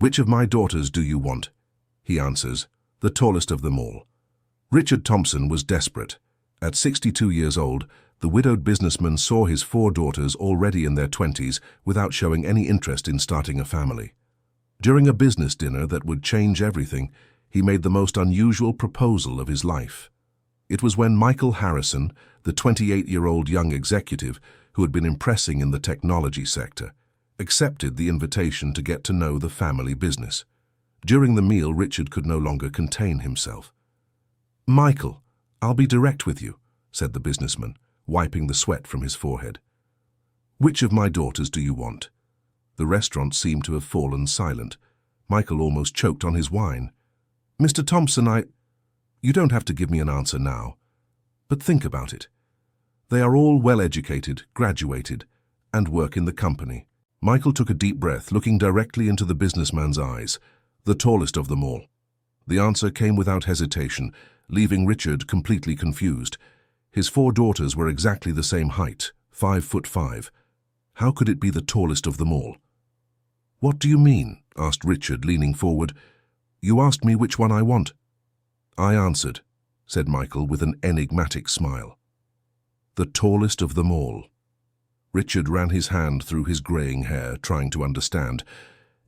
"Which of my daughters do you want?" He answers, "The tallest of them all." Richard Thompson was desperate. At 62 years old, the widowed businessman saw his 4 daughters already in their 20s without showing any interest in starting a family. During a business dinner that would change everything, he made the most unusual proposal of his life. It was when Michael Harrison, the 28-year-old young executive who had been impressing in the technology sector, accepted the invitation to get to know the family business. During the meal, Richard could no longer contain himself. "Michael, I'll be direct with you," said the businessman, wiping the sweat from his forehead. "Which of my daughters do you want?" The restaurant seemed to have fallen silent. Michael almost choked on his wine. "Mr. Thompson, You don't have to give me an answer now. But think about it. They are all well-educated, graduated, and work in the company." Michael took a deep breath, looking directly into the businessman's eyes. "The tallest of them all." The answer came without hesitation, leaving Richard completely confused. His 4 daughters were exactly the same height, 5'5". How could it be the tallest of them all? "What do you mean?" asked Richard, leaning forward. "You asked me which one I want." "I answered," said Michael with an enigmatic smile. "The tallest of them all." Richard ran his hand through his graying hair, trying to understand.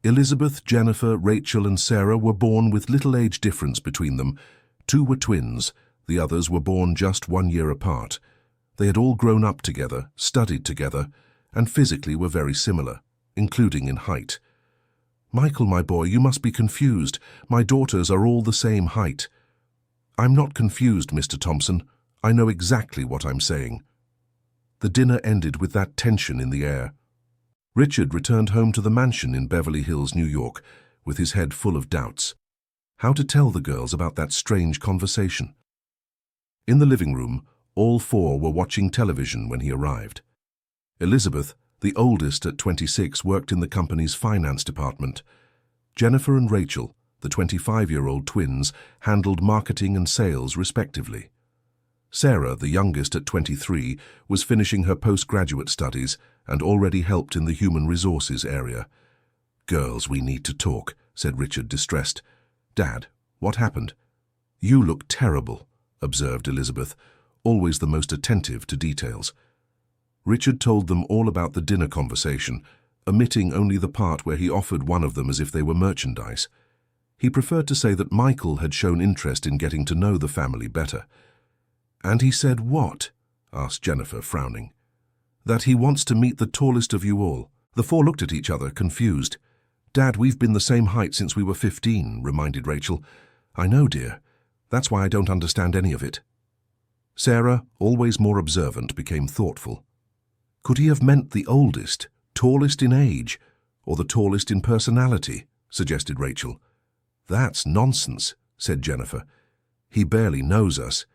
Elizabeth, Jennifer, Rachel, and Sarah were born with little age difference between them. 2 were twins, the others were born just 1 year apart. They had all grown up together, studied together, and physically were very similar, including in height. "Michael, my boy, you must be confused. My daughters are all the same height." "I'm not confused, Mr. Thompson. I know exactly what I'm saying." The dinner ended with that tension in the air. Richard returned home to the mansion in Beverly Hills, New York, with his head full of doubts. How to tell the girls about that strange conversation? In the living room, all 4 were watching television when he arrived. Elizabeth, the oldest at 26, worked in the company's finance department. Jennifer and Rachel, the 25-year-old twins, handled marketing and sales respectively. Sarah, the youngest at 23, was finishing her postgraduate studies and already helped in the human resources area. "Girls, we need to talk," said Richard, distressed. "Dad, what happened?" "You look terrible," observed Elizabeth, always the most attentive to details. Richard told them all about the dinner conversation, omitting only the part where he offered one of them as if they were merchandise. He preferred to say that Michael had shown interest in getting to know the family better. "And he said what?" asked Jennifer, frowning. "That he wants to meet the tallest of you all." The 4 looked at each other, confused. "Dad, we've been the same height since we were 15, reminded Rachel. "I know, dear. That's why I don't understand any of it." Sarah, always more observant, became thoughtful. "Could he have meant the oldest, tallest in age, or the tallest in personality?" suggested Rachel. "That's nonsense," said Jennifer. "He barely knows us."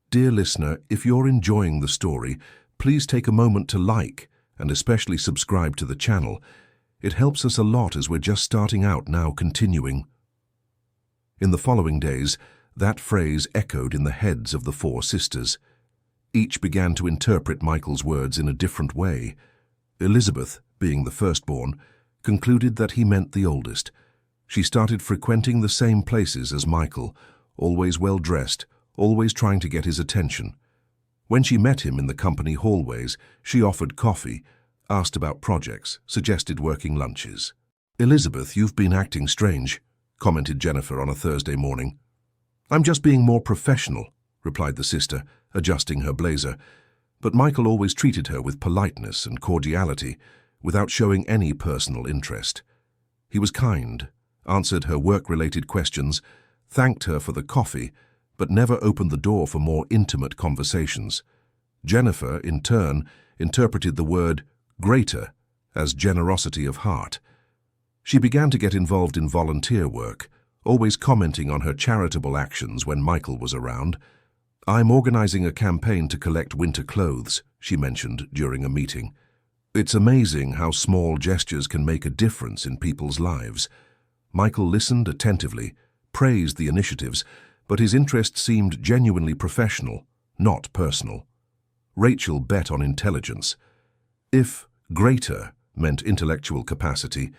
Dear listener, if you're enjoying the story, please take a moment to like and especially subscribe to the channel. It helps us a lot as we're just starting out now continuing. In the following days, that phrase echoed in the heads of the 4 sisters. Each began to interpret Michael's words in a different way. Elizabeth, being the firstborn, concluded that he meant the oldest. She started frequenting the same places as Michael, always well-dressed, always trying to get his attention. When she met him in the company hallways, she offered coffee, asked about projects, suggested working lunches. "Elizabeth, you've been acting strange," commented Jennifer on a Thursday morning. "I'm just being more professional," replied the sister, adjusting her blazer. But Michael always treated her with politeness and cordiality, without showing any personal interest. He was kind, answered her work-related questions, thanked her for the coffee, but never opened the door for more intimate conversations. Jennifer, in turn, interpreted the word greater as generosity of heart. She began to get involved in volunteer work, always commenting on her charitable actions when Michael was around. "I'm organizing a campaign to collect winter clothes," she mentioned during a meeting. "It's amazing how small gestures can make a difference in people's lives." Michael listened attentively, praised the initiatives, but his interest seemed genuinely professional, not personal. Rachel bet on intelligence. If greater meant intellectual capacity,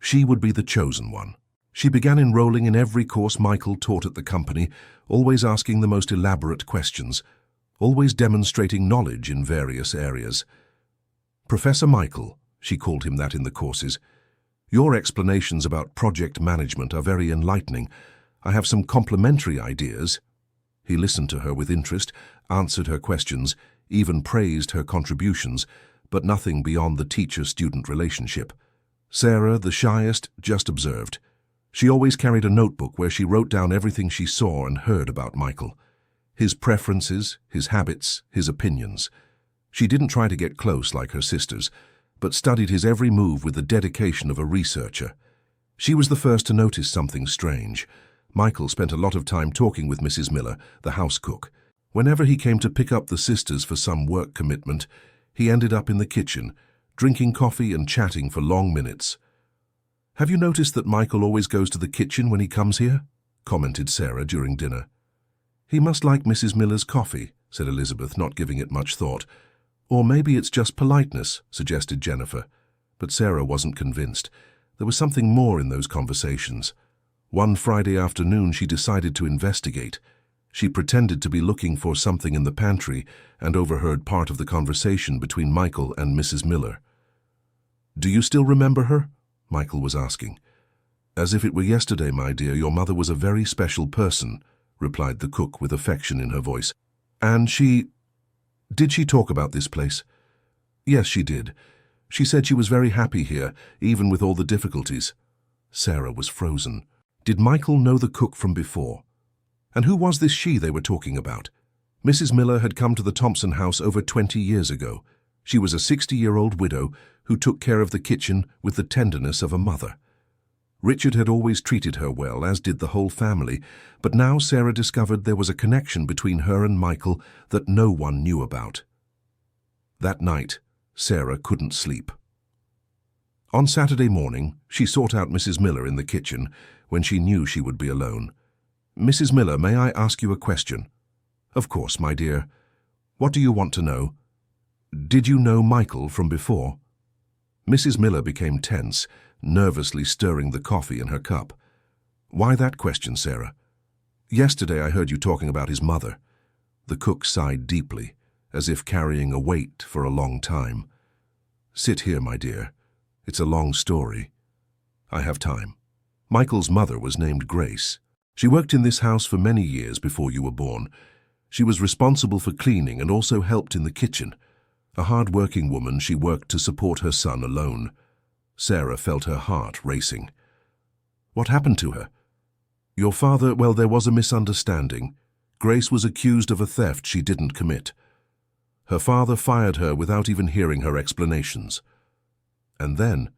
She would be the chosen one. She began enrolling in every course Michael taught at the company, always asking the most elaborate questions, always demonstrating knowledge in various areas. "Professor Michael," she called him that in the courses, "your explanations about project management are very enlightening. I have some complementary ideas." He listened to her with interest, answered her questions, even praised her contributions, but nothing beyond the teacher-student relationship. Sarah, the shyest, just observed. She always carried a notebook where she wrote down everything she saw and heard about Michael. His preferences, his habits, his opinions. She didn't try to get close like her sisters, but studied his every move with the dedication of a researcher. She was the first to notice something strange. Michael spent a lot of time talking with Mrs. Miller, the house cook. Whenever he came to pick up the sisters for some work commitment, he ended up in the kitchen, drinking coffee and chatting for long minutes. "Have you noticed that Michael always goes to the kitchen when he comes here?" commented Sarah during dinner. "He must like Mrs. Miller's coffee," said Elizabeth, not giving it much thought. "Or maybe it's just politeness," suggested Jennifer. But Sarah wasn't convinced. There was something more in those conversations. One Friday afternoon she decided to investigate. She pretended to be looking for something in the pantry and overheard part of the conversation between Michael and Mrs. Miller. "Do you still remember her?" Michael was asking. "As if it were yesterday, my dear. Your mother was a very special person," replied the cook with affection in her voice. "And did she talk about this place?" "Yes, she did. She said she was very happy here, even with all the difficulties." Sarah was frozen. Did Michael know the cook from before? And who was this she they were talking about? Mrs. Miller had come to the Thompson house over 20 years ago. She was a 60-year-old widow who took care of the kitchen with the tenderness of a mother. Richard had always treated her well, as did the whole family, but now Sarah discovered there was a connection between her and Michael that no one knew about. That night, Sarah couldn't sleep. On Saturday morning, she sought out Mrs. Miller in the kitchen when she knew she would be alone. "Mrs. Miller, may I ask you a question?" "Of course, my dear. What do you want to know?" "Did you know Michael from before?" Mrs. Miller became tense, nervously stirring the coffee in her cup. "Why that question, Sarah?" "Yesterday I heard you talking about his mother." The cook sighed deeply, as if carrying a weight for a long time. "Sit here, my dear. It's a long story. I have time. Michael's mother was named Grace. She worked in this house for many years before you were born. She was responsible for cleaning and also helped in the kitchen. A hard-working woman, she worked to support her son alone." Sarah felt her heart racing. "What happened to her?" "Your father, well, there was a misunderstanding. Grace was accused of a theft she didn't commit. Her father fired her without even hearing her explanations. And then,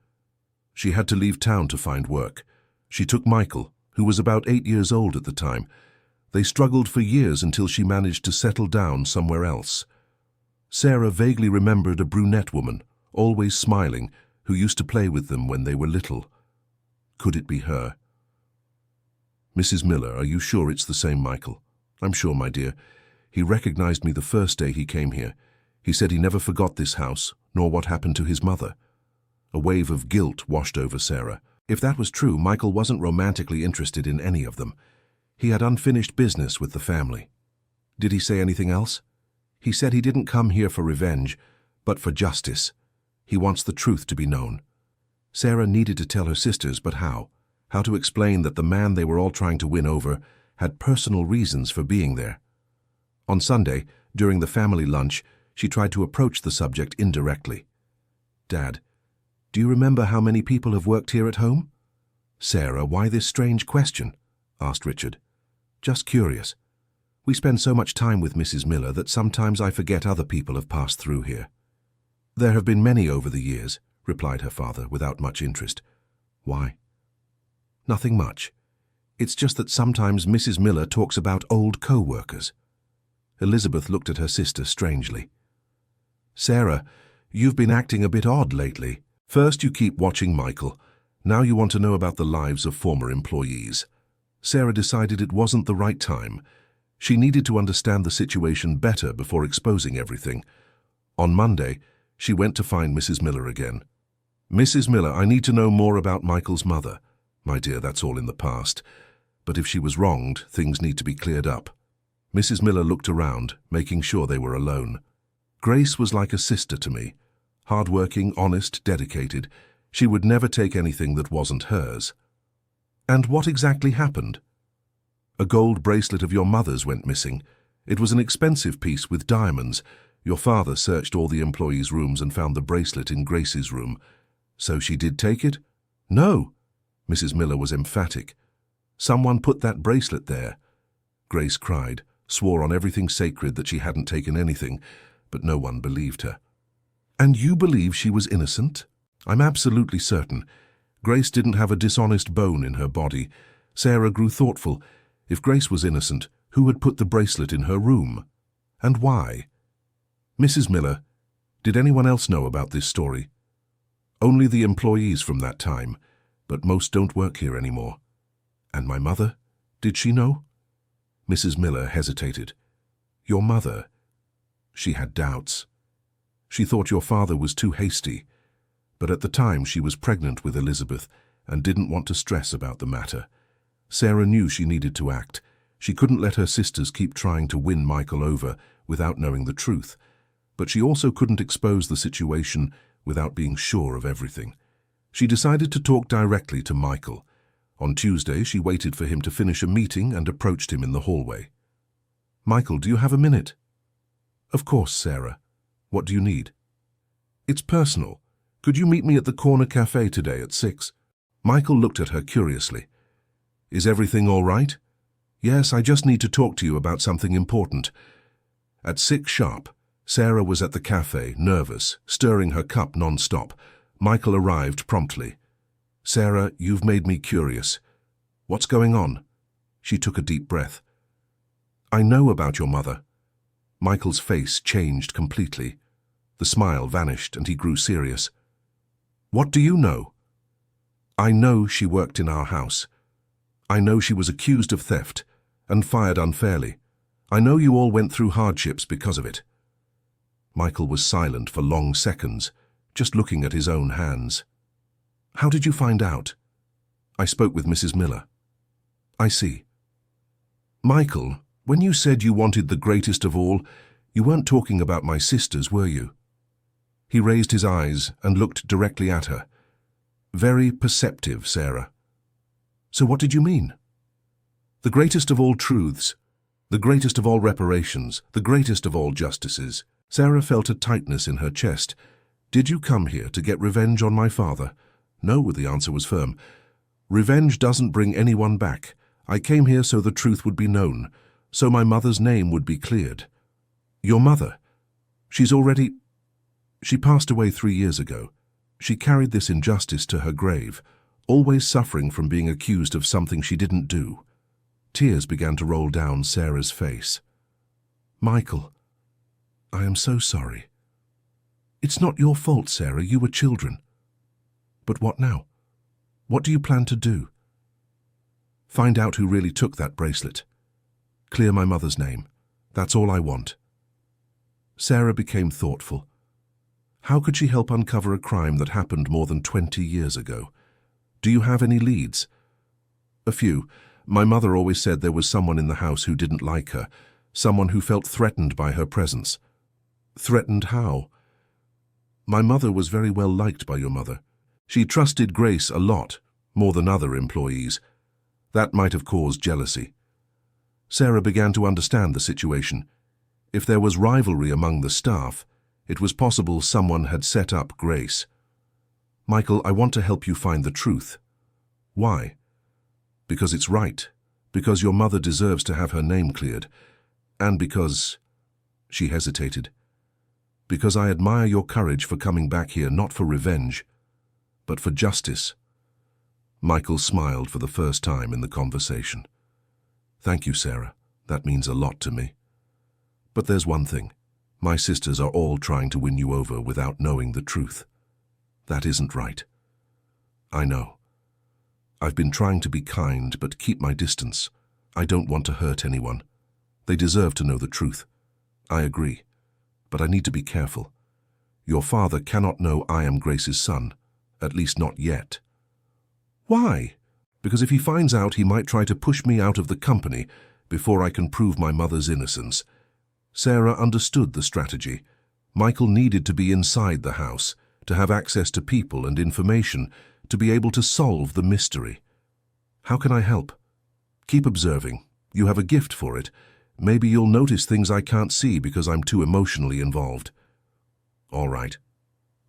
she had to leave town to find work. She took Michael, who was about 8 years old at the time. They struggled for years until she managed to settle down somewhere else." Sarah vaguely remembered a brunette woman, always smiling, who used to play with them when they were little. Could it be her? "Mrs. Miller, are you sure it's the same Michael?" "I'm sure, my dear. He recognized me the first day he came here. He said he never forgot this house, nor what happened to his mother." A wave of guilt washed over Sarah. If that was true, Michael wasn't romantically interested in any of them. He had unfinished business with the family. Did he say anything else? "He said he didn't come here for revenge, but for justice. He wants the truth to be known." Sarah needed to tell her sisters, but how? How to explain that the man they were all trying to win over had personal reasons for being there? On Sunday, during the family lunch, she tried to approach the subject indirectly. "Dad, do you remember how many people have worked here at home?" "Sarah, why this strange question?" asked Richard. "Just curious. We spend so much time with Mrs. Miller that sometimes I forget other people have passed through here." "There have been many over the years," replied her father without much interest. "Why?" "Nothing much. It's just that sometimes Mrs. Miller talks about old co-workers." Elizabeth looked at her sister strangely. "Sarah, you've been acting a bit odd lately. First you keep watching Michael. Now you want to know about the lives of former employees." Sarah decided it wasn't the right time. She needed to understand the situation better before exposing everything. On Monday, she went to find Mrs. Miller again. Mrs. Miller, I need to know more about Michael's mother. My dear, that's all in the past. But if she was wronged, things need to be cleared up. Mrs. Miller looked around, making sure they were alone. Grace was like a sister to me. Hard-working, honest, dedicated. She would never take anything that wasn't hers. And what exactly happened? A gold bracelet of your mother's went missing. It was an expensive piece with diamonds. Your father searched all the employees' rooms and found the bracelet in Grace's room. So she did take it? No. Mrs. Miller was emphatic. Someone put that bracelet there. Grace cried, swore on everything sacred that she hadn't taken anything, but no one believed her. And you believe she was innocent? I'm absolutely certain. Grace didn't have a dishonest bone in her body. Sarah grew thoughtful. If Grace was innocent, who had put the bracelet in her room? And why? Mrs. Miller, did anyone else know about this story? Only the employees from that time, but most don't work here anymore. And my mother? Did she know? Mrs. Miller hesitated. Your mother? She had doubts. She thought your father was too hasty, but at the time she was pregnant with Elizabeth and didn't want to stress about the matter. Sarah knew she needed to act. She couldn't let her sisters keep trying to win Michael over without knowing the truth, but she also couldn't expose the situation without being sure of everything. She decided to talk directly to Michael. On Tuesday, she waited for him to finish a meeting and approached him in the hallway. Michael, do you have a minute? Of course, Sarah. What do you need? It's personal. Could you meet me at the corner cafe today at 6? Michael looked at her curiously. Is everything all right? Yes, I just need to talk to you about something important. At 6 sharp, Sarah was at the cafe, nervous, stirring her cup non-stop. Michael arrived promptly. Sarah, you've made me curious. What's going on? She took a deep breath. I know about your mother. Michael's face changed completely. The smile vanished and he grew serious. What do you know? I know she worked in our house. I know she was accused of theft and fired unfairly. I know you all went through hardships because of it. Michael was silent for long seconds, just looking at his own hands. How did you find out? I spoke with Mrs. Miller. I see. Michael, when you said you wanted the greatest of all, you weren't talking about my sisters, were you? He raised his eyes and looked directly at her. Very perceptive, Sarah. So what did you mean? The greatest of all truths, the greatest of all reparations, the greatest of all justices. Sarah felt a tightness in her chest. Did you come here to get revenge on my father? No, the answer was firm. Revenge doesn't bring anyone back. I came here so the truth would be known, so my mother's name would be cleared. Your mother? She passed away 3 years ago. She carried this injustice to her grave, always suffering from being accused of something she didn't do. Tears began to roll down Sarah's face. Michael, I am so sorry. It's not your fault, Sarah. You were children. But what now? What do you plan to do? Find out who really took that bracelet. Clear my mother's name. That's all I want. Sarah became thoughtful. How could she help uncover a crime that happened more than 20 years ago? Do you have any leads? A few. My mother always said there was someone in the house who didn't like her, someone who felt threatened by her presence. Threatened how? My mother was very well liked by your mother. She trusted Grace a lot, more than other employees. That might have caused jealousy. Sarah began to understand the situation. If there was rivalry among the staff, it was possible someone had set up Grace. Michael, I want to help you find the truth. Why? Because it's right. Because your mother deserves to have her name cleared. And because... She hesitated. Because I admire your courage for coming back here not for revenge, but for justice. Michael smiled for the first time in the conversation. Thank you, Sarah. That means a lot to me. But there's one thing. My sisters are all trying to win you over without knowing the truth. That isn't right. I know. I've been trying to be kind, but keep my distance. I don't want to hurt anyone. They deserve to know the truth. I agree. But I need to be careful. Your father cannot know I am Grace's son, At least not yet. Why? Because if he finds out, he might try to push me out of the company before I can prove my mother's innocence. Sarah understood the strategy. Michael needed to be inside the house, to have access to people and information, to be able to solve the mystery. How can I help? Keep observing. You have a gift for it. Maybe you'll notice things I can't see because I'm too emotionally involved. All right.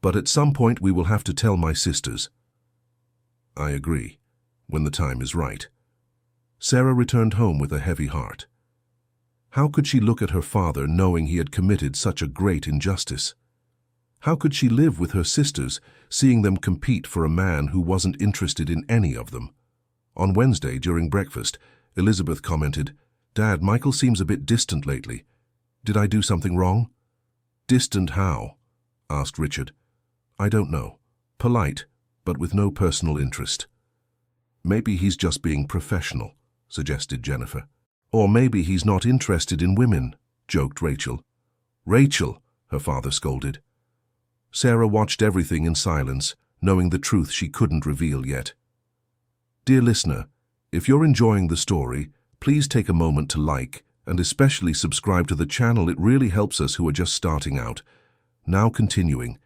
But at some point we will have to tell my sisters. I agree, when the time is right. Sarah returned home with a heavy heart. How could she look at her father knowing he had committed such a great injustice? How could she live with her sisters, seeing them compete for a man who wasn't interested in any of them? On Wednesday, during breakfast, Elizabeth commented, "Dad, Michael seems a bit distant lately. Did I do something wrong?" "Distant how?" asked Richard. "I don't know. Polite, but with no personal interest." "Maybe he's just being professional," suggested Jennifer. "Or maybe he's not interested in women," joked Rachel. "Rachel," her father scolded. Sarah watched everything in silence, knowing the truth she couldn't reveal yet. Dear listener, if you're enjoying the story, please take a moment to like and especially subscribe to the channel. It really helps us who are just starting out. Now continuing.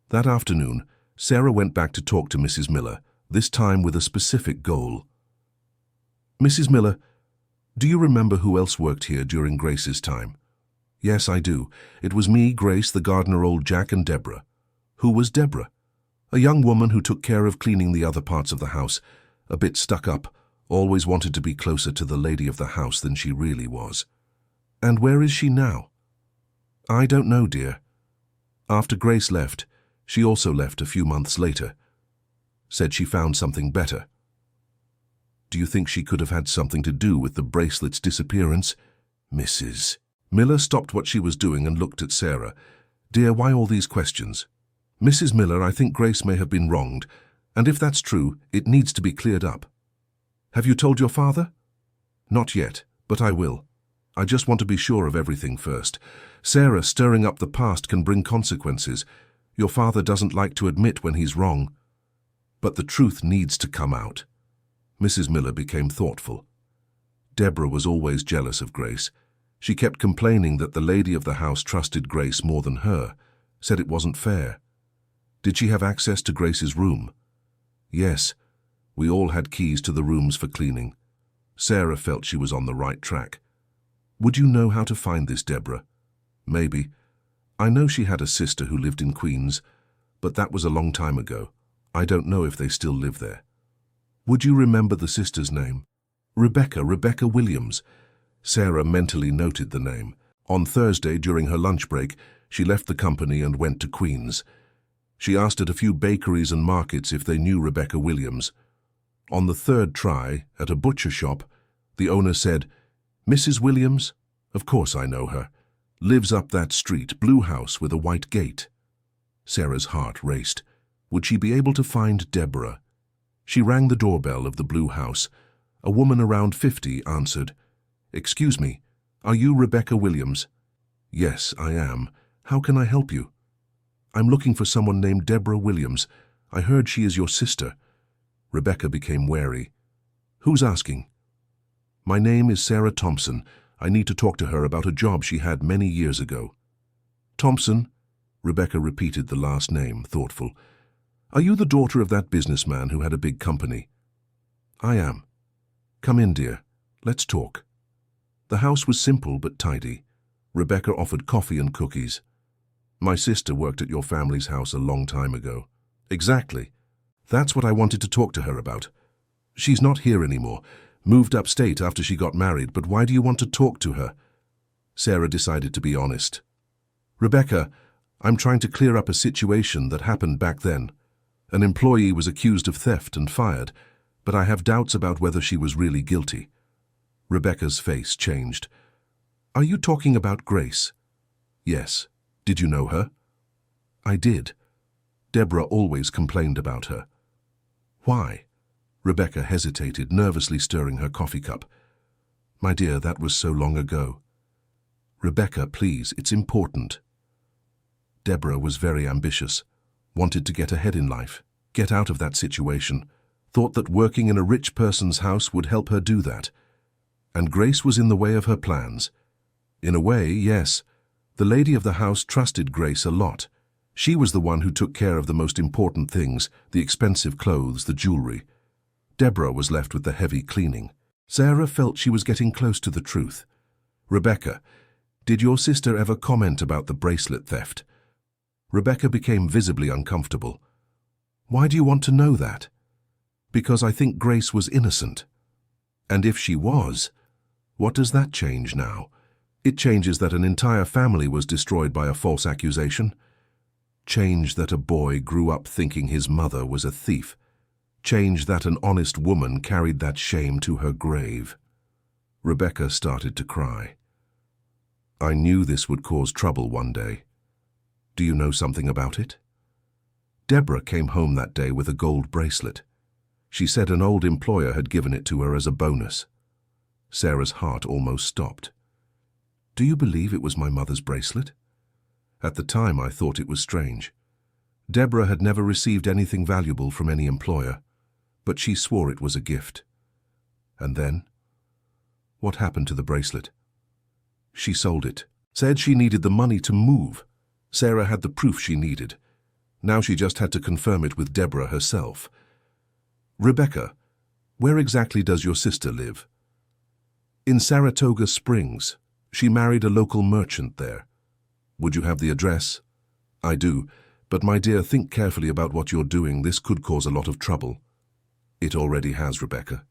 That afternoon, Sarah went back to talk to Mrs. Miller, this time with a specific goal. "Mrs. Miller, do you remember who else worked here during Grace's time?" "Yes, I do. It was me, Grace, the gardener, old Jack, and Deborah." "Who was Deborah?" "A young woman who took care of cleaning the other parts of the house. A bit stuck up, always wanted to be closer to the lady of the house than she really was." "And where is she now?" "I don't know, dear. After Grace left, she also left a few months later. Said she found something better." "Do you think she could have had something to do with the bracelet's disappearance?" Mrs. Miller stopped what she was doing and looked at Sarah. "Dear, why all these questions?" "Mrs. Miller, I think Grace may have been wronged, and if that's true, it needs to be cleared up." "Have you told your father?" "Not yet, but I will. I just want to be sure of everything first. Sarah, stirring up the past can bring consequences. Your father doesn't like to admit when he's wrong. But the truth needs to come out." Mrs. Miller became thoughtful. Deborah was always jealous of Grace. She kept complaining that the lady of the house trusted Grace more than her, said it wasn't fair. "Did she have access to Grace's room?" "Yes. We all had keys to the rooms for cleaning." Sarah felt she was on the right track. "Would you know how to find this Deborah?" "Maybe. I know she had a sister who lived in Queens, but that was a long time ago. I don't know if they still live there." "Would you remember the sister's name?" Rebecca Williams." Sarah mentally noted the name. On Thursday, during her lunch break, she left the company and went to Queens. She asked at a few bakeries and markets if they knew Rebecca Williams. On the third try, at a butcher shop, the owner said, "Mrs. Williams? Of course I know her. Lives up that street, blue house with a white gate." Sarah's heart raced. Would she be able to find Deborah? She rang the doorbell of the blue house. A woman around 50 answered. "Excuse me, are you Rebecca Williams?" "Yes, I am. How can I help you?" "I'm looking for someone named Deborah Williams. I heard she is your sister." Rebecca became wary. "Who's asking?" "My name is Sarah Thompson. I need to talk to her about a job she had many years ago." "Thompson?" Rebecca repeated the last name, thoughtful. "Are you the daughter of that businessman who had a big company?" "I am." "Come in, dear. Let's talk." The house was simple but tidy. Rebecca offered coffee and cookies. "My sister worked at your family's house a long time ago." "Exactly. That's what I wanted to talk to her about. She's not here anymore. Moved upstate after she got married, but why do you want to talk to her?" Sarah decided to be honest. "Rebecca, I'm trying to clear up a situation that happened back then. An employee was accused of theft and fired, but I have doubts about whether she was really guilty." Rebecca's face changed. "Are you talking about Grace?" "Yes. Did you know her?" "I did. Deborah always complained about her." "Why?" Rebecca hesitated, nervously stirring her coffee cup. "My dear, that was so long ago." "Rebecca, please, it's important." Deborah was very ambitious, wanted to get ahead in life. get out of that situation, thought that working in a rich person's house would help her do that. And Grace was in the way of her plans. In a way, yes. The lady of the house trusted Grace a lot. She was the one who took care of the most important things, the expensive clothes, the jewelry. Deborah was left with the heavy cleaning. Sarah felt she was getting close to the truth. Rebecca, did your sister ever comment about the bracelet theft? Rebecca became visibly uncomfortable. Why do you want to know that? Because I think Grace was innocent. And if she was, what does that change now? It changes that an entire family was destroyed by a false accusation. Change that a boy grew up thinking his mother was a thief. Change that an honest woman carried that shame to her grave. Rebecca started to cry. I knew this would cause trouble one day. Do you know something about it? Deborah came home that day with a gold bracelet. She said an old employer had given it to her as a bonus. Sarah's heart almost stopped. Do you believe it was my mother's bracelet? At the time, I thought it was strange. Deborah had never received anything valuable from any employer, but she swore it was a gift. And then? What happened to the bracelet? She sold it, said she needed the money to move. Sarah had the proof she needed. Now she just had to confirm it with Deborah herself. Rebecca, where exactly does your sister live? In Saratoga Springs. She married a local merchant there. Would you have the address? I do, but my dear, think carefully about what you're doing. This could cause a lot of trouble. It already has, Rebecca.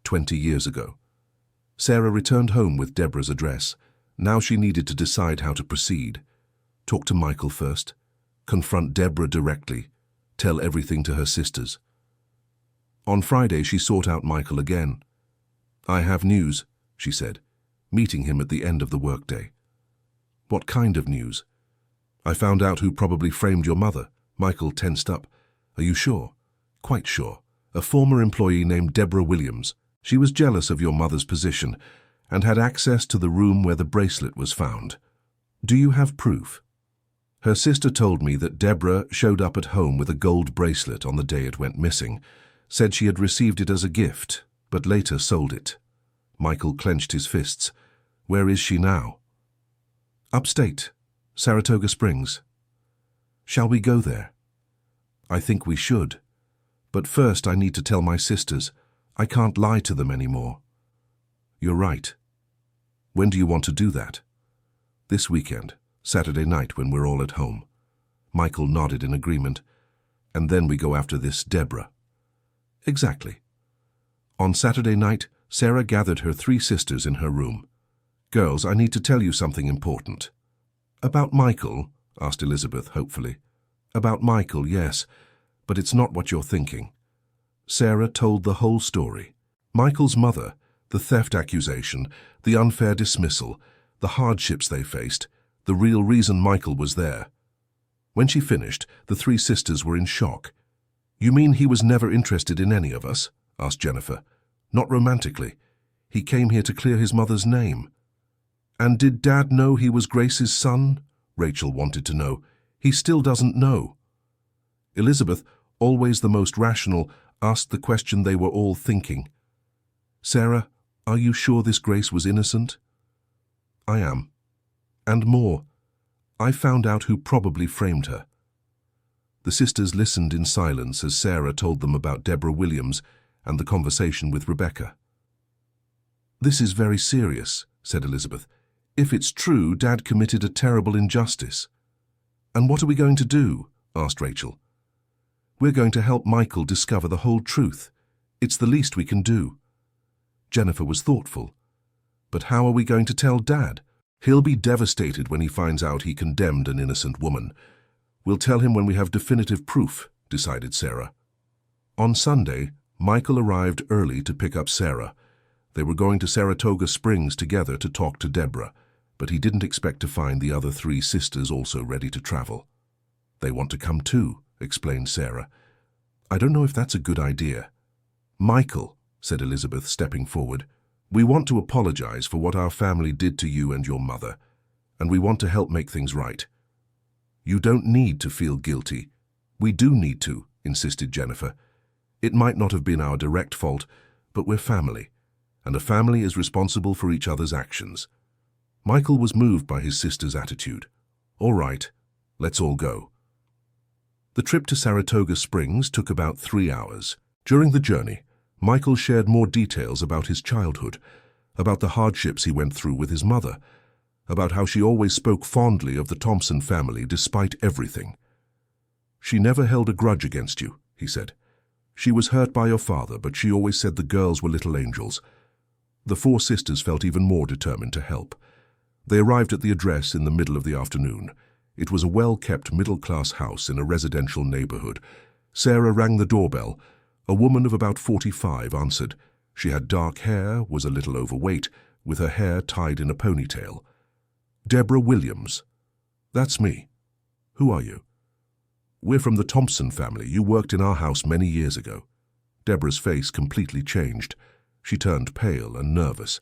20 years ago. Sarah returned home with Deborah's address. Now she needed to decide how to proceed. Talk to Michael first. Confront Deborah directly. Tell everything to her sisters. On Friday, she sought out Michael again. I have news, she said, meeting him at the end of the workday. What kind of news? I found out who probably framed your mother. Michael tensed up. Are you sure? Quite sure. A former employee named Deborah Williams. She was jealous of your mother's position and had access to the room where the bracelet was found. Do you have proof? Her sister told me that Deborah showed up at home with a gold bracelet on the day it went missing, said she had received it as a gift, but later sold it. Michael clenched his fists. Where is she now? Upstate, Saratoga Springs. Shall we go there? I think we should. But first I need to tell my sisters. I can't lie to them anymore. You're right. When do you want to do that? This weekend, Saturday night when we're all at home. Michael nodded in agreement. And then we go after this Deborah. Exactly. On Saturday night, Sarah gathered her 3 sisters in her room. Girls, I need to tell you something important. About Michael? Asked Elizabeth hopefully. About Michael, yes, but it's not what you're thinking. Sarah told the whole story. Michael's mother, the theft accusation, the unfair dismissal, the hardships they faced, the real reason Michael was there. When she finished, the 3 sisters were in shock. You mean he was never interested in any of us? Asked Jennifer. Not romantically. He came here to clear his mother's name. And did Dad know he was Grace's son? Rachel wanted to know. He still doesn't know. Elizabeth, always the most rational, asked the question they were all thinking. Sarah, are you sure this Grace was innocent? I am. And more. I found out who probably framed her. The sisters listened in silence as Sarah told them about Deborah Williams and the conversation with Rebecca. This is very serious, said Elizabeth. If it's true, Dad committed a terrible injustice. And what are we going to do? Asked Rachel. We're going to help Michael discover the whole truth. It's the least we can do. Jennifer was thoughtful. But how are we going to tell Dad? He'll be devastated when he finds out he condemned an innocent woman. We'll tell him when we have definitive proof, decided Sarah. On Sunday, Michael arrived early to pick up Sarah. They were going to Saratoga Springs together to talk to Deborah, but he didn't expect to find the other 3 sisters also ready to travel. They want to come too, explained Sarah. I don't know if that's a good idea. Michael, said Elizabeth, stepping forward, we want to apologize for what our family did to you and your mother, and we want to help make things right. You don't need to feel guilty. We do need to, insisted Jennifer. "It might not have been our direct fault, but we're family, and a family is responsible for each other's actions." Michael was moved by his sister's attitude. "All right, let's all go." The trip to Saratoga Springs took about 3 hours. During the journey, Michael shared more details about his childhood, about the hardships he went through with his mother, about how she always spoke fondly of the Thompson family despite everything. "She never held a grudge against you," he said. "She was hurt by your father, but she always said the girls were little angels." The 4 sisters felt even more determined to help. They arrived at the address in the middle of the afternoon. It was a well-kept middle-class house in a residential neighborhood. Sarah rang the doorbell. A woman of about 45 answered. She had dark hair, was a little overweight, with her hair tied in a ponytail. "Deborah Williams." "That's me." "Who are you?" "We're from the Thompson family. You worked in our house many years ago." Deborah's face completely changed. She turned pale and nervous.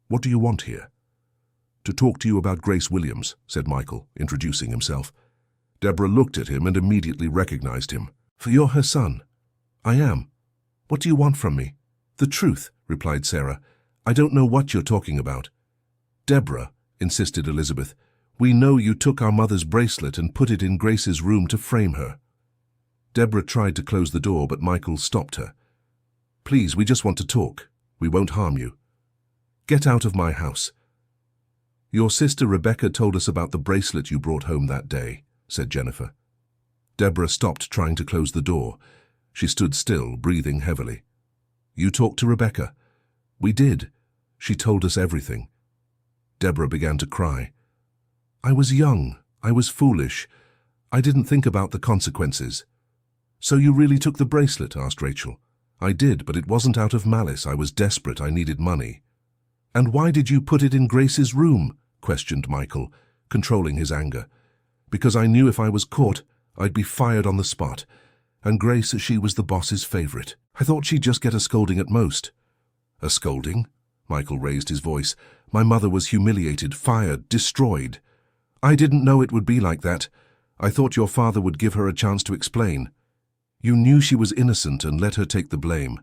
"What do you want here?" "To talk to you about Grace Williams," said Michael, introducing himself. Deborah looked at him and immediately recognized him. "For you're her son." "I am. What do you want from me?" "The truth," replied Sarah. "I don't know what you're talking about." "Deborah," insisted Elizabeth, "we know you took our mother's bracelet and put it in Grace's room to frame her." Deborah tried to close the door, but Michael stopped her. "Please, we just want to talk. We won't harm you." "Get out of my house." "Your sister Rebecca told us about the bracelet you brought home that day," said Jennifer. Deborah stopped trying to close the door. She stood still, breathing heavily. "You talked to Rebecca?" "We did. She told us everything." Deborah began to cry. "I was young. I was foolish. I didn't think about the consequences." "So you really took the bracelet?" asked Rachel. "I did, but it wasn't out of malice. I was desperate. I needed money." "And why did you put it in Grace's room?" questioned Michael, controlling his anger. "Because I knew if I was caught, I'd be fired on the spot. And Grace, she was the boss's favorite. I thought she'd just get a scolding at most." "A scolding?" Michael raised his voice. "My mother was humiliated, fired, destroyed. I didn't know it would be like that. I thought your father would give her a chance to explain. You knew she was innocent and let her take the blame."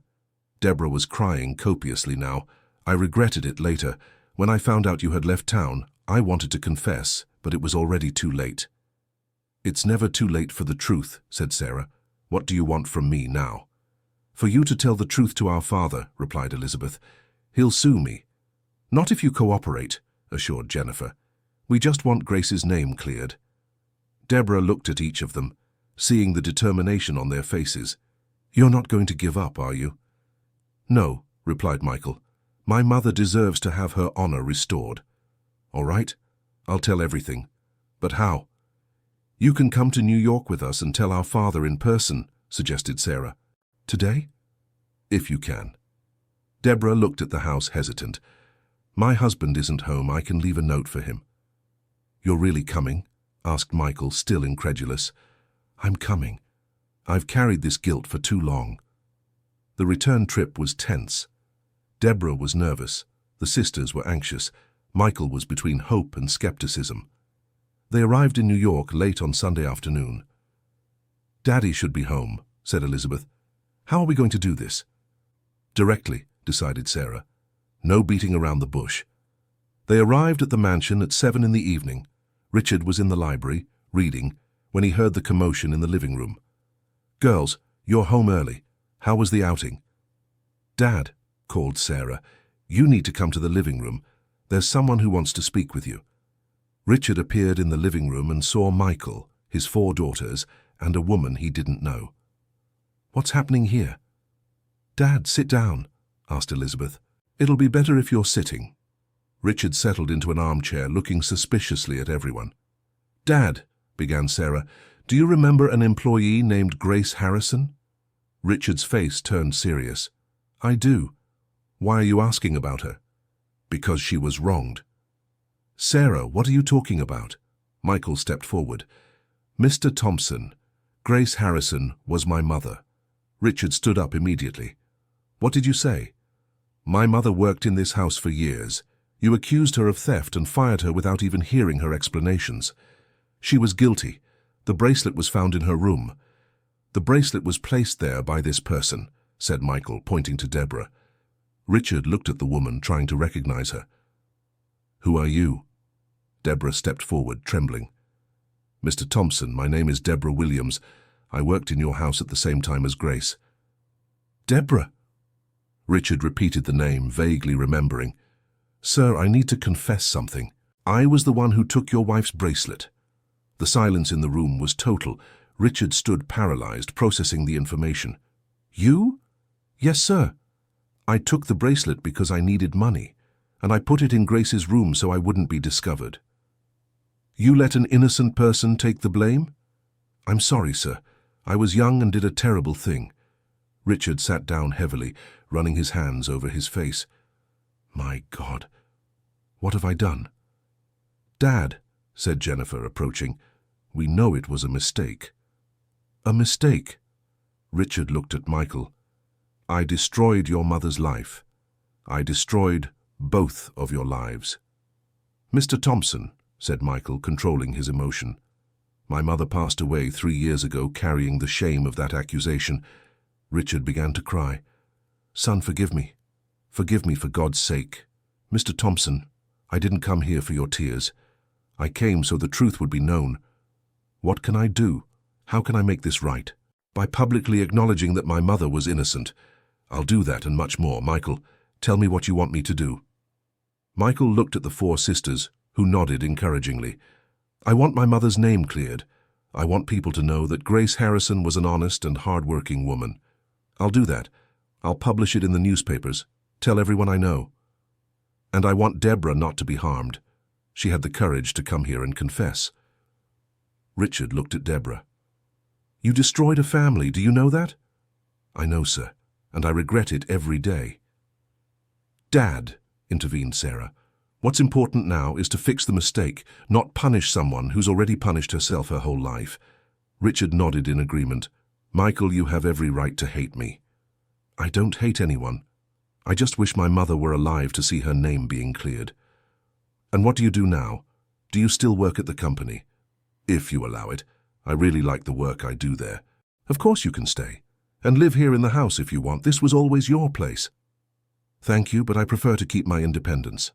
Deborah was crying copiously now. "I regretted it later. When I found out you had left town, I wanted to confess, but it was already too late." "It's never too late for the truth," said Sarah. "What do you want from me now?" "For you to tell the truth to our father," replied Elizabeth. "He'll sue me." "Not if you cooperate," assured Jennifer. "We just want Grace's name cleared." Deborah looked at each of them, seeing the determination on their faces. "You're not going to give up, are you?" "No," replied Michael. "My mother deserves to have her honor restored." "All right, I'll tell everything. But how?" "You can come to New York with us and tell our father in person," suggested Sarah. "Today?" "If you can." Deborah looked at the house hesitant. "My husband isn't home. I can leave a note for him." "You're really coming?" asked Michael, still incredulous. "I'm coming. I've carried this guilt for too long." The return trip was tense. Deborah was nervous. The sisters were anxious. Michael was between hope and skepticism. They arrived in New York late on Sunday afternoon. "Daddy should be home," said Elizabeth. "How are we going to do this?" "Directly," decided Sarah. "No beating around the bush." They arrived at the mansion at 7 in the evening. Richard was in the library, reading, when he heard the commotion in the living room. "Girls, you're home early. How was the outing?" "Dad," called Sarah, "you need to come to the living room. There's someone who wants to speak with you." Richard appeared in the living room and saw Michael, his 4 daughters, and a woman he didn't know. "What's happening here?" "Dad, sit down," asked Elizabeth. "It'll be better if you're sitting." Richard settled into an armchair, looking suspiciously at everyone. "Dad," began Sarah, "do you remember an employee named Grace Harrison?" Richard's face turned serious. "I do. Why are you asking about her?" "Because she was wronged." "Sarah, what are you talking about?" Michael stepped forward. "Mr. Thompson, Grace Harrison was my mother." Richard stood up immediately. "What did you say?" "My mother worked in this house for years. You accused her of theft and fired her without even hearing her explanations. She was guilty. The bracelet was found in her room. The bracelet was placed there by this person, said Michael, pointing to Deborah. Richard looked at the woman, trying to recognize her. Who are you? Deborah stepped forward, trembling. Mr. Thompson, my name is Deborah Williams. I worked in your house at the same time as Grace. Deborah? Richard repeated the name, vaguely remembering. Sir, I need to confess something. I was the one who took your wife's bracelet. The silence in the room was total. Richard stood paralyzed, processing the information. You? Yes, sir. I took the bracelet because I needed money, and I put it in Grace's room so I wouldn't be discovered. You let an innocent person take the blame? I'm sorry, sir. I was young and did a terrible thing. Richard sat down heavily, running his hands over his face. My God, what have I done? Dad, said Jennifer, approaching, we know it was a mistake. A mistake? Richard looked at Michael. I destroyed your mother's life. I destroyed both of your lives. Mr. Thompson, said Michael, controlling his emotion. My mother passed away 3 years ago, carrying the shame of that accusation. Richard began to cry. Son, forgive me. Forgive me for God's sake. Mr. Thompson, I didn't come here for your tears. I came so the truth would be known. What can I do? How can I make this right? By publicly acknowledging that my mother was innocent. I'll do that and much more. Michael, tell me what you want me to do. Michael looked at the 4 sisters, who nodded encouragingly. I want my mother's name cleared. I want people to know that Grace Harrison was an honest and hard-working woman. I'll do that. I'll publish it in the newspapers. Tell everyone I know. And I want Deborah not to be harmed. She had the courage to come here and confess. Richard looked at Deborah. You destroyed a family, do you know that? I know, sir, and I regret it every day. Dad, intervened Sarah, what's important now is to fix the mistake, not punish someone who's already punished herself her whole life. Richard nodded in agreement. Michael, you have every right to hate me. I don't hate anyone. I just wish my mother were alive to see her name being cleared. And what do you do now? Do you still work at the company? If you allow it. I really like the work I do there. Of course you can stay. And live here in the house if you want. This was always your place. Thank you, but I prefer to keep my independence.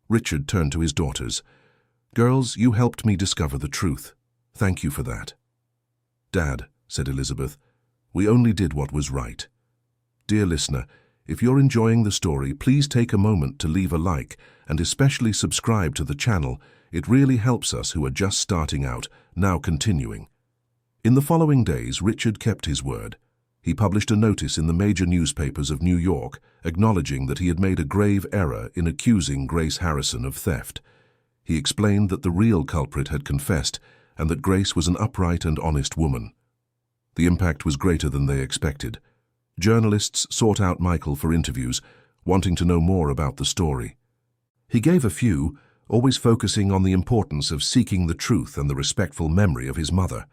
Richard turned to his daughters. Girls, you helped me discover the truth. Thank you for that. Dad, said Elizabeth, we only did what was right. Dear listener, if you're enjoying the story, please take a moment to leave a like and especially subscribe to the channel. It really helps us who are just starting out, now continuing. In the following days, Richard kept his word. He published a notice in the major newspapers of New York, acknowledging that he had made a grave error in accusing Grace Harrison of theft. He explained that the real culprit had confessed and that Grace was an upright and honest woman. The impact was greater than they expected. Journalists sought out Michael for interviews, wanting to know more about the story. He gave a few, always focusing on the importance of seeking the truth and the respectful memory of his mother.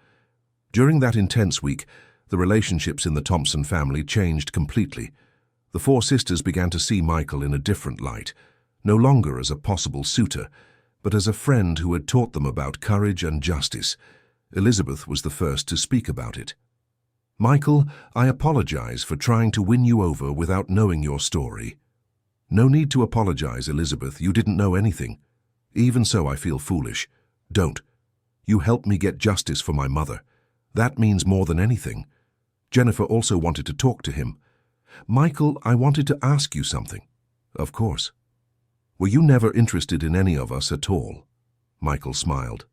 During that intense week, the relationships in the Thompson family changed completely. The 4 sisters began to see Michael in a different light, no longer as a possible suitor, but as a friend who had taught them about courage and justice. Elizabeth was the first to speak about it. Michael, I apologize for trying to win you over without knowing your story. No need to apologize, Elizabeth. You didn't know anything. Even so, I feel foolish. Don't. You helped me get justice for my mother. That means more than anything. Jennifer also wanted to talk to him. Michael, I wanted to ask you something. Of course. Were you never interested in any of us at all? Michael smiled.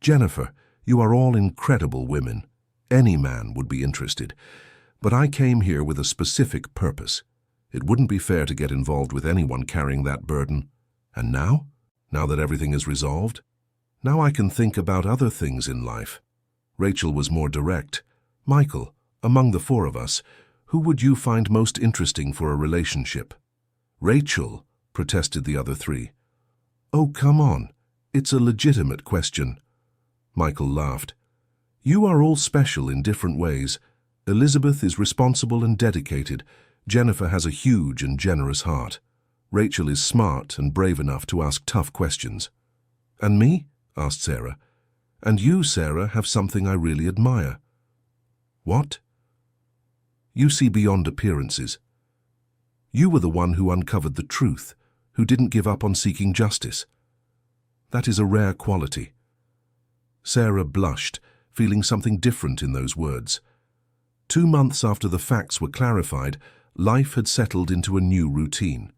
Jennifer, you are all incredible women. Any man would be interested. But I came here with a specific purpose. It wouldn't be fair to get involved with anyone carrying that burden. And now? Now that everything is resolved? Now I can think about other things in life. Rachel was more direct. Michael, among the 4 of us, who would you find most interesting for a relationship? Rachel, protested the other 3. Oh, come on. It's a legitimate question. Michael laughed. You are all special in different ways. Elizabeth is responsible and dedicated. Jennifer has a huge and generous heart. Rachel is smart and brave enough to ask tough questions. And me? Asked Sarah. And you, Sarah, have something I really admire. What? You see beyond appearances. You were the one who uncovered the truth, who didn't give up on seeking justice. That is a rare quality. Sarah blushed, feeling something different in those words. 2 months after the facts were clarified, life had settled into a new routine.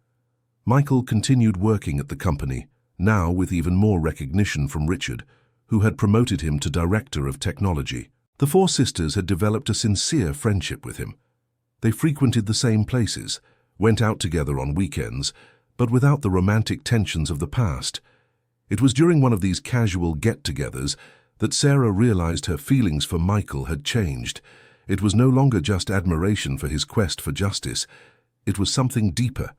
Michael continued working at the company, now with even more recognition from Richard, who had promoted him to Director of Technology. The 4 sisters had developed a sincere friendship with him. They frequented the same places, went out together on weekends, but without the romantic tensions of the past. It was during one of these casual get-togethers that Sarah realized her feelings for Michael had changed. It was no longer just admiration for his quest for justice. It was something deeper.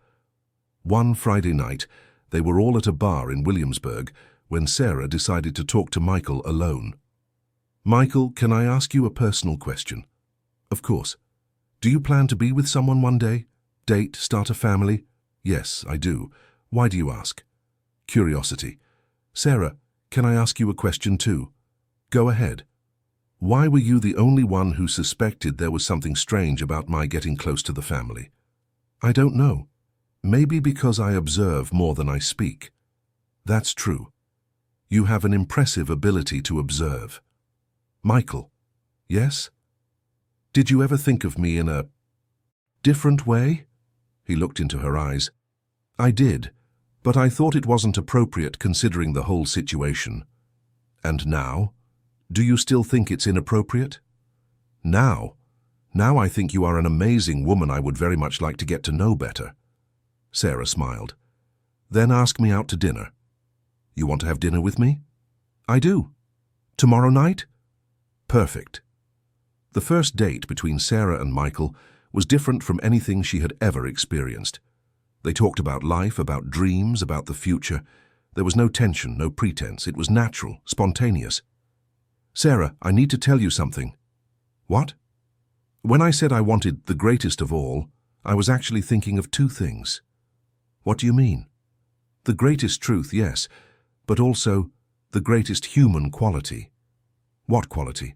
One Friday night, they were all at a bar in Williamsburg when Sarah decided to talk to Michael alone. "Michael, can I ask you a personal question?" "Of course." "Do you plan to be with someone one day? Date, start a family?" "Yes, I do. Why do you ask?" "Curiosity." "Sarah, can I ask you a question too?" "Go ahead." "Why were you the only one who suspected there was something strange about my getting close to the family?" "I don't know. Maybe because I observe more than I speak." "That's true. You have an impressive ability to observe." "Michael." "Yes?" "Did you ever think of me in a different way?" He looked into her eyes. "I did, but I thought it wasn't appropriate considering the whole situation." "And now? Do you still think it's inappropriate?" Now I think you are an amazing woman I would very much like to get to know better." Sarah smiled. "Then ask me out to dinner." "You want to have dinner with me?" "I do." "Tomorrow night?" "Perfect." The first date between Sarah and Michael was different from anything she had ever experienced. They talked about life, about dreams, about the future. There was no tension, no pretense. It was natural, spontaneous. "Sarah, I need to tell you something." "What?" "When I said I wanted the greatest of all, I was actually thinking of 2 things." "What do you mean?" "The greatest truth, yes, but also the greatest human quality." "What quality?"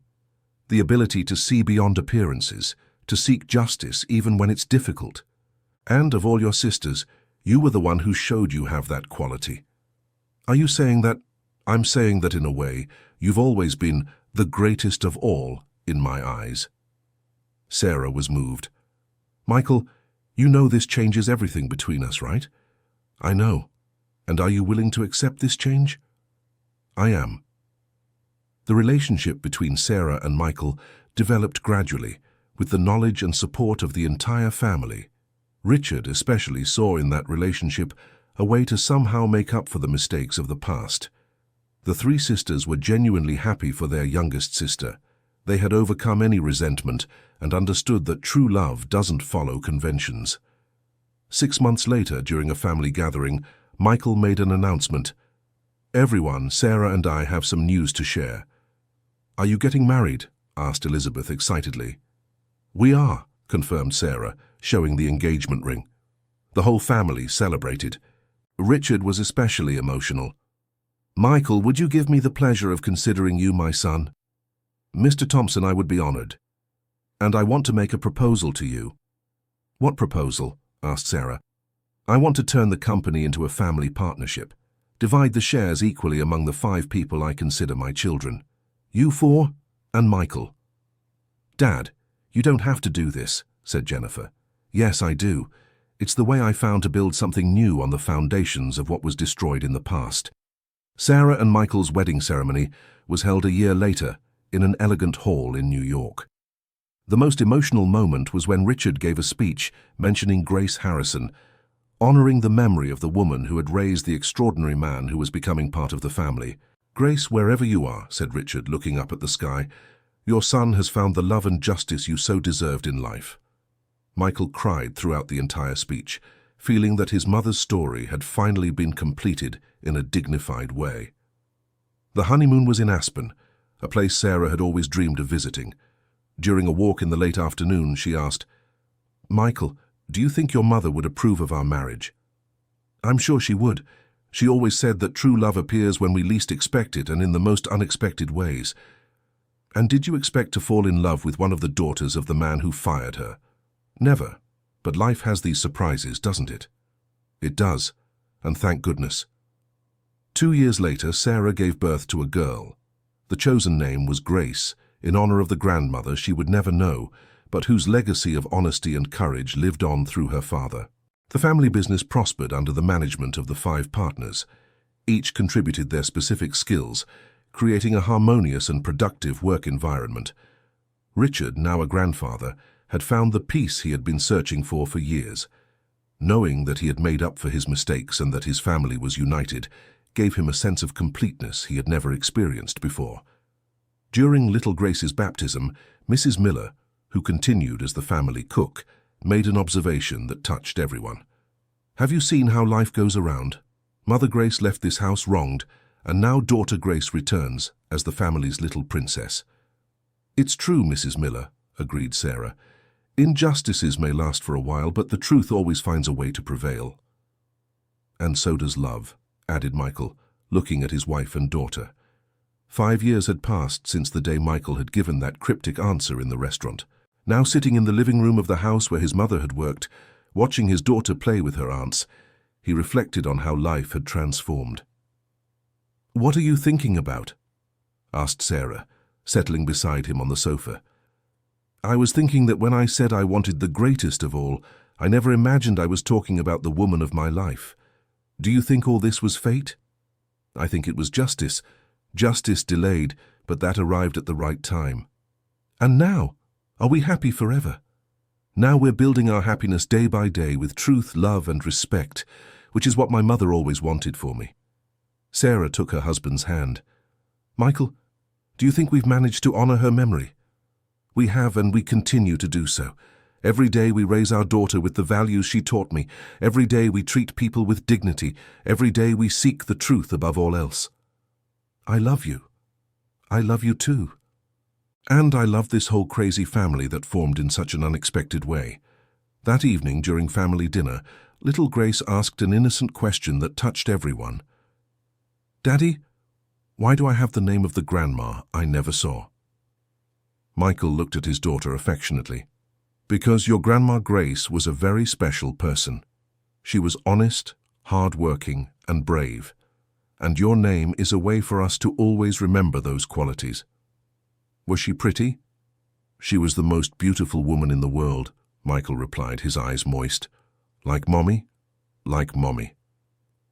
"The ability to see beyond appearances, to seek justice even when it's difficult. And of all your sisters, you were the one who showed you have that quality." "Are you saying that?" "I'm saying that in a way, you've always been the greatest of all in my eyes." Sarah was moved. "Michael, you know this changes everything between us, right?" "I know. And are you willing to accept this change?" "I am." The relationship between Sarah and Michael developed gradually, with the knowledge and support of the entire family. Richard especially saw in that relationship a way to somehow make up for the mistakes of the past. The 3 sisters were genuinely happy for their youngest sister. They had overcome any resentment and understood that true love doesn't follow conventions. 6 months later, during a family gathering, Michael made an announcement. "Everyone, Sarah and I have some news to share." "Are you getting married?" asked Elizabeth excitedly. "We are," confirmed Sarah, showing the engagement ring. The whole family celebrated. Richard was especially emotional. "Michael, would you give me the pleasure of considering you my son?" "Mr. Thompson, I would be honored. And I want to make a proposal to you." "What proposal?" asked Sarah. "I want to turn the company into a family partnership. Divide the shares equally among the 5 people I consider my children. You 4 and Michael." "Dad, you don't have to do this," said Jennifer. "Yes, I do. It's the way I found to build something new on the foundations of what was destroyed in the past." Sarah and Michael's wedding ceremony was held a year later in an elegant hall in New York. The most emotional moment was when Richard gave a speech mentioning Grace Harrison, honoring the memory of the woman who had raised the extraordinary man who was becoming part of the family. "Grace, wherever you are," said Richard, looking up at the sky, "your son has found the love and justice you so deserved in life." Michael cried throughout the entire speech, feeling that his mother's story had finally been completed in a dignified way. The honeymoon was in Aspen, a place Sarah had always dreamed of visiting. During a walk in the late afternoon, she asked, "Michael, do you think your mother would approve of our marriage?" "I'm sure she would. She always said that true love appears when we least expect it and in the most unexpected ways." And did you expect to fall in love with one of the daughters of the man who fired her? Never. But life has these surprises, doesn't it? It does, and thank goodness. 2 years later, Sarah gave birth to a girl. The chosen name was Grace, in honor of the grandmother she would never know, but whose legacy of honesty and courage lived on through her father. The family business prospered under the management of the 5 partners. Each contributed their specific skills, creating a harmonious and productive work environment. Richard, now a grandfather, had found the peace he had been searching for years. Knowing that he had made up for his mistakes and that his family was united, gave him a sense of completeness he had never experienced before. During little Grace's baptism, Mrs. Miller, who continued as the family cook, made an observation that touched everyone. "Have you seen how life goes around? Mother Grace left this house wronged, and now daughter Grace returns as the family's little princess." "It's true, Mrs. Miller," agreed Sarah. "Injustices may last for a while, but the truth always finds a way to prevail." "And so does love," added Michael, looking at his wife and daughter. 5 years had passed since the day Michael had given that cryptic answer in the restaurant. Now sitting in the living room of the house where his mother had worked, watching his daughter play with her aunts, he reflected on how life had transformed. "What are you thinking about?" asked Sarah, settling beside him on the sofa. "I was thinking that when I said I wanted the greatest of all, I never imagined I was talking about the woman of my life. Do you think all this was fate? I think it was justice. Justice delayed, but that arrived at the right time. And now, are we happy forever? Now we're building our happiness day by day with truth, love, and respect, which is what my mother always wanted for me." Sarah took her husband's hand. "Michael, do you think we've managed to honor her memory?" "We have, and we continue to do so. Every day we raise our daughter with the values she taught me. Every day we treat people with dignity. Every day we seek the truth above all else." "I love you. I love you too. And I love this whole crazy family that formed in such an unexpected way." That evening, during family dinner, little Grace asked an innocent question that touched everyone. "Daddy, why do I have the name of the grandma I never saw?" Michael looked at his daughter affectionately. "Because your grandma Grace was a very special person. She was honest, hard-working, and brave. And your name is a way for us to always remember those qualities." "Was she pretty?" "She was the most beautiful woman in the world," Michael replied, his eyes moist. "Like Mommy?" "Like Mommy."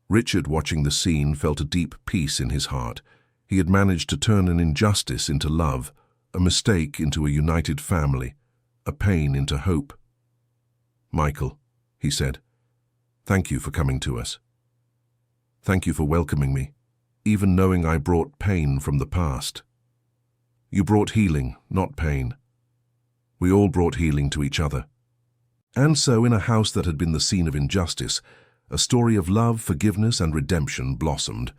Richard, watching the scene, felt a deep peace in his heart. He had managed to turn an injustice into love, a mistake into a united family, a pain into hope. "Michael," he said, "thank you for coming to us. Thank you for welcoming me, even knowing I brought pain from the past. You brought healing, not pain. We all brought healing to each other." And so, in a house that had been the scene of injustice, a story of love, forgiveness, and redemption blossomed.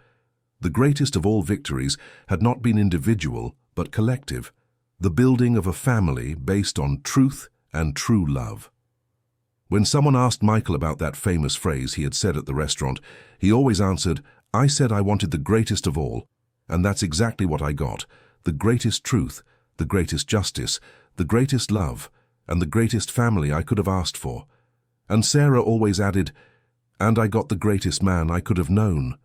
The greatest of all victories had not been individual, but collective, the building of a family based on truth and true love. When someone asked Michael about that famous phrase he had said at the restaurant, he always answered, "I said I wanted the greatest of all, and that's exactly what I got, the greatest truth, the greatest justice, the greatest love, and the greatest family I could have asked for." And Sarah always added, "And I got the greatest man I could have known,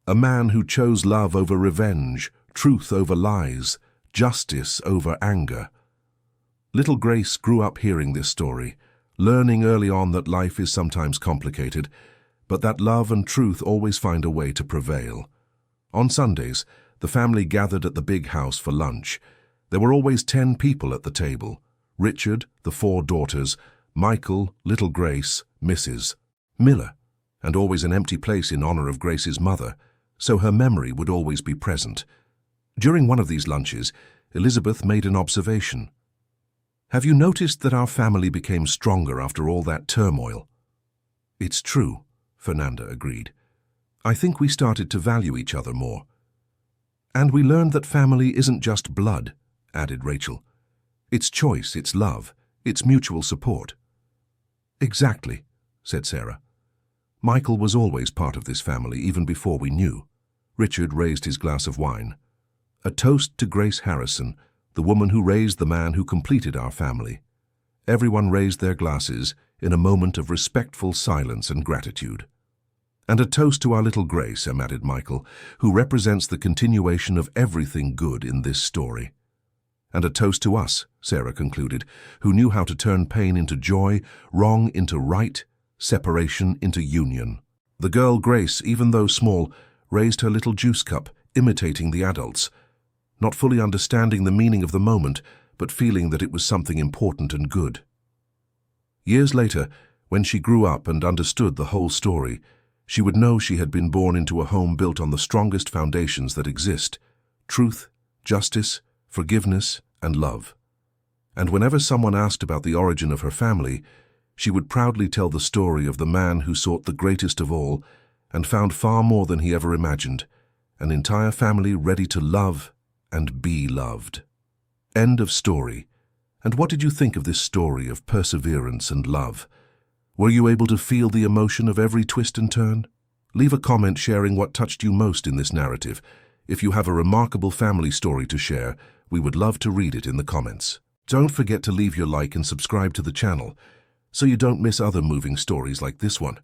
a man who chose love over revenge, truth over lies, justice over anger." Little Grace grew up hearing this story, learning early on that life is sometimes complicated, but that love and truth always find a way to prevail. On Sundays, the family gathered at the big house for lunch. There were always 10 people at the table: Richard, the 4 daughters, Michael, little Grace, Mrs. Miller, and always an empty place in honor of Grace's mother, so her memory would always be present. During one of these lunches, Elizabeth made an observation. "Have you noticed that our family became stronger after all that turmoil?" "It's true," Fernanda agreed. "I think we started to value each other more." "And we learned that family isn't just blood," added Rachel. "It's choice, it's love, it's mutual support." "Exactly," said Sarah. "Michael was always part of this family, even before we knew." Richard raised his glass of wine. "A toast to Grace Harrison, the woman who raised the man who completed our family. Everyone raised their glasses in a moment of respectful silence and gratitude. "And a toast to our little Grace," added Michael, "who represents the continuation of everything good in this story." "And a toast to us," Sarah concluded, "who knew how to turn pain into joy, wrong into right, separation into union." The girl Grace, even though small, raised her little juice cup, imitating the adults, not fully understanding the meaning of the moment, but feeling that it was something important and good. Years later, when she grew up and understood the whole story, she would know she had been born into a home built on the strongest foundations that exist: truth, justice, forgiveness, and love. And whenever someone asked about the origin of her family, she would proudly tell the story of the man who sought the greatest of all and found far more than he ever imagined: an entire family ready to love and be loved. End of story. And what did you think of this story of perseverance and love? Were you able to feel the emotion of every twist and turn? Leave a comment sharing what touched you most in this narrative. If you have a remarkable family story to share, we would love to read it in the comments. Don't forget to leave your like and subscribe to the channel so you don't miss other moving stories like this one.